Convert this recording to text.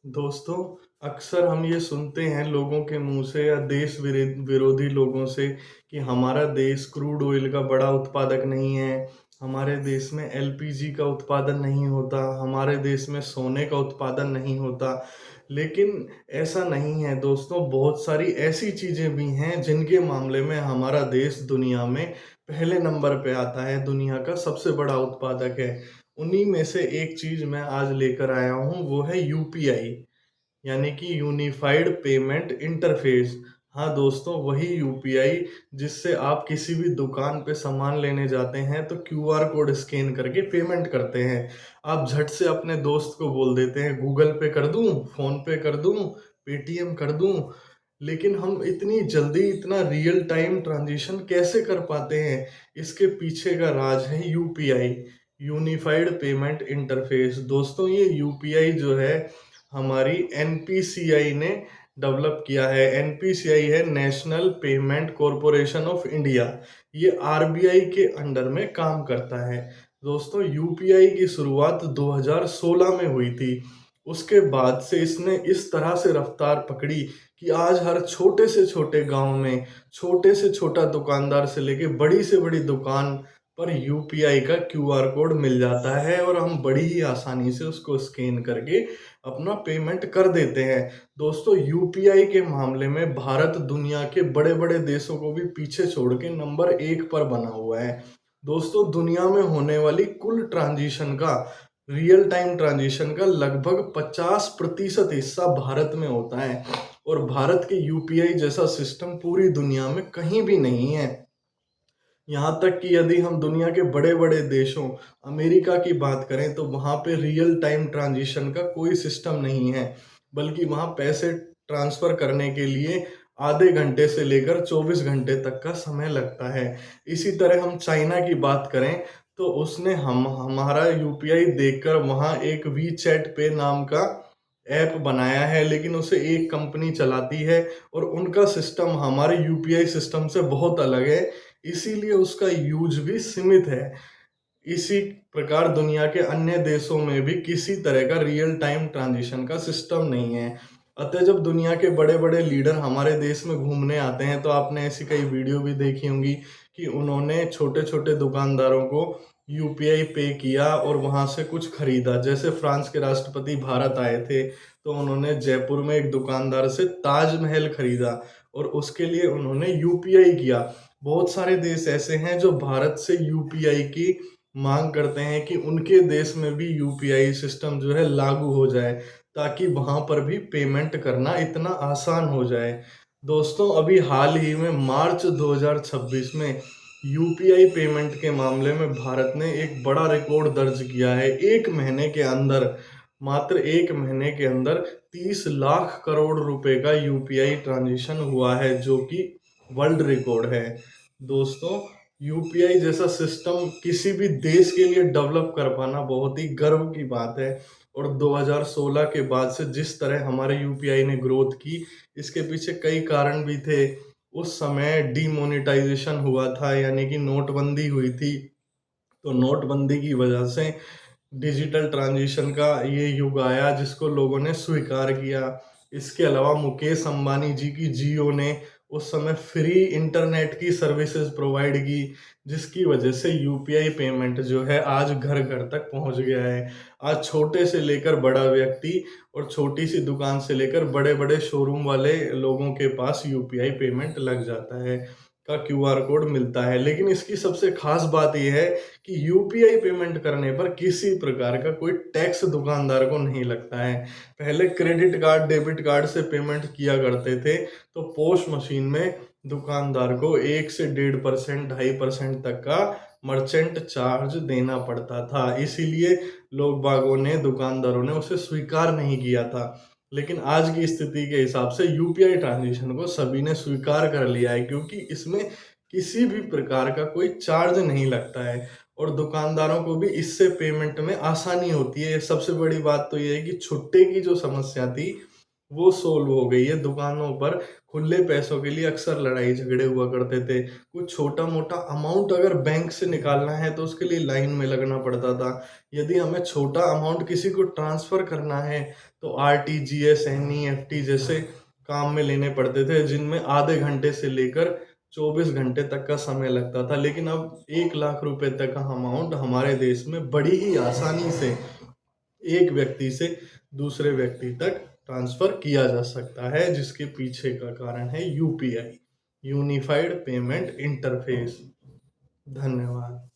दोस्तों, अक्सर हम ये सुनते हैं लोगों के मुँह से या देश विरोधी लोगों से कि हमारा देश क्रूड ऑयल का बड़ा उत्पादक नहीं है, हमारे देश में एलपीजी का उत्पादन नहीं होता, हमारे देश में सोने का उत्पादन नहीं होता। लेकिन ऐसा नहीं है दोस्तों, बहुत सारी ऐसी चीज़ें भी हैं जिनके मामले में हमारा देश दुनिया में पहले नंबर पे आता है, दुनिया का सबसे बड़ा उत्पादक है। उन्हीं में से एक चीज़ मैं आज लेकर आया हूँ, वो है यूपीआई, यानी कि यूनिफाइड पेमेंट इंटरफ़ेस। हाँ दोस्तों, वही यूपीआई जिससे आप किसी भी दुकान पे सामान लेने जाते हैं तो क्यूआर कोड स्कैन करके पेमेंट करते हैं। आप झट से अपने दोस्त को बोल देते हैं गूगल पे कर दूँ, फ़ोन पे कर दूँ, पेटीएम कर दूँ। लेकिन हम इतनी जल्दी इतना रियल टाइम ट्रांज़िशन कैसे कर पाते हैं? इसके पीछे का राज है यूपीआई, यूनिफाइड पेमेंट इंटरफ़ेस। दोस्तों, ये यूपीआई जो है हमारी एनपीसीआई ने डेवलप किया है। एनपीसीआई है national payment corporation of India. ये आरबीआई के अंडर में काम करता है। दोस्तों, यूपीआई की शुरुआत 2016 में हुई थी। उसके बाद से इसने इस तरह से रफ्तार पकड़ी कि आज हर छोटे से छोटे गांव में छोटे से छोटा दुकानदार से लेके बड़ी से बड़ी दुकान पर यूपीआई का क्यूआर कोड मिल जाता है और हम बड़ी ही आसानी से उसको स्कैन करके अपना पेमेंट कर देते हैं। दोस्तों, यूपीआई के मामले में भारत दुनिया के बड़े-बड़े देशों को भी पीछे छोड़ के नंबर 1 पर बना हुआ है। दोस्तों, दुनिया में होने वाली कुल ट्रांज़िशन का, रियल टाइम ट्रांज़िशन का लगभग 50% हिस्सा भारत में होता है और भारत के यूपीआई जैसा सिस्टम पूरी दुनिया में कहीं भी नहीं है। यहाँ तक कि यदि हम दुनिया के बड़े-बड़े देशों, अमेरिका की बात करें तो वहाँ पे रियल टाइम ट्रांज़िशन का कोई सिस्टम नहीं है, बल्कि वहाँ पैसे ट्रांसफ़र करने के लिए आधे घंटे से लेकर 24 घंटे तक का समय लगता है। इसी तरह हम चाइना की बात करें तो उसने हम हमारा यूपीआई देखकर वहाँ एक वीचैट पे नाम का ऐप बनाया है, लेकिन उसे एक कंपनी चलाती है और उनका सिस्टम हमारे यूपीआई सिस्टम से बहुत अलग है, इसीलिए उसका यूज़ भी सीमित है। इसी प्रकार दुनिया के अन्य देशों में भी किसी तरह का रियल टाइम ट्रांज़िशन का सिस्टम नहीं है। अतः जब दुनिया के बड़े-बड़े लीडर हमारे देश में घूमने आते हैं, तो आपने ऐसी कई वीडियो भी देखी होंगी कि उन्होंने छोटे-छोटे दुकानदारों को यूपीआई पे किया और वहाँ से कुछ खरीदा। जैसे फ्रांस के राष्ट्रपति भारत आए थे, तो उन्होंने जयपुर में एक दुकानदार से ताजमहल खरीदा और उसके लिए उन्होंने यूपीआई किया। बहुत सारे देश ऐसे हैं जो भारत से यूपीआई की माँग करते हैं कि उनके देश में भी यूपीआई सिस्टम जो है लागू हो जाए, ताकि वहाँ पर भी पेमेंट करना इतना आसान हो जाए। दोस्तों, अभी हाल ही में मार्च 2026 में यूपीआई पेमेंट के मामले में भारत ने एक बड़ा रिकॉर्ड दर्ज किया है। 1 महीने के अंदर, मात्र 1 महीने के अंदर 30 लाख करोड़ रुपए का यूपीआई ट्रांज़ैक्शन हुआ है, जो कि वर्ल्ड रिकॉर्ड है। दोस्तों, यूपीआई जैसा सिस्टम किसी भी देश के लिए डेवलप कर पाना बहुत ही गर्व की बात है और 2016 के बाद से जिस तरह हमारे यूपीआई ने ग्रोथ की, इसके पीछे कई कारण भी थे। उस समय डीमोनेटाइजेशन हुआ था, यानी कि नोटबंदी हुई थी, तो नोटबंदी की वजह से डिजिटल ट्रांज़िशन का ये युग आया जिसको लोगों ने स्वीकार किया। इसके अलावा मुकेश अंबानी जी की जियो ने उस समय फ्री इंटरनेट की सर्विसेज़ प्रोवाइड की, जिसकी वजह से यूपीआई पेमेंट जो है आज घर-घर तक पहुँच गया है। आज छोटे से लेकर बड़ा व्यक्ति और छोटी-सी दुकान से लेकर बड़े-बड़े शोरूम वाले लोगों के पास यूपीआई पेमेंट लग जाता है, का क्यूआर कोड मिलता है। लेकिन इसकी सबसे ख़ास बात ये है कि यूपीआई पेमेंट करने पर किसी प्रकार का कोई टैक्स दुकानदार को नहीं लगता है। पहले क्रेडिट कार्ड, डेबिट कार्ड से पेमेंट किया करते थे, तो पोस्ट मशीन में दुकानदार को 1 से 1.5%, 2.5% तक का मर्चेंट चार्ज देना पड़ता था। इसीलिए लोग बागों ने, दुकानदारों ने उसे स्वीकार नहीं किया था। लेकिन आज की स्थिति के हिसाब से यूपीआई ट्रांज़ैक्शन को सभी ने स्वीकार कर लिया है, क्योंकि इसमें किसी भी प्रकार का कोई चार्ज नहीं लगता है और दुकानदारों को भी इससे पेमेंट में आसानी होती है। सबसे बड़ी बात तो ये है कि छुट्टे की जो समस्या थी, वो सोल्व हो गई है। दुकानों पर खुले पैसों के लिए अक्सर लड़ाई झगड़े हुआ करते थे। कुछ छोटा-मोटा अमाउंट अगर बैंक से निकालना है तो उसके लिए लाइन में लगना पड़ता था। यदि हमें छोटा अमाउंट किसी को ट्रांसफ़र करना है तो आरटीजीएस, एनईएफटी जैसे काम में लेने पड़ते थे, जिनमें आधे घंटे से लेकर 24 घंटे तक का समय लगता था। लेकिन अब 1 लाख रुपए तक का अमाउंट हमारे देश में बड़ी ही आसानी से एक व्यक्ति से दूसरे व्यक्ति तक ट्रांसफर किया जा सकता है, जिसके पीछे का कारण है यूपीआई, यूनिफाइड पेमेंट इंटरफेस। धन्यवाद।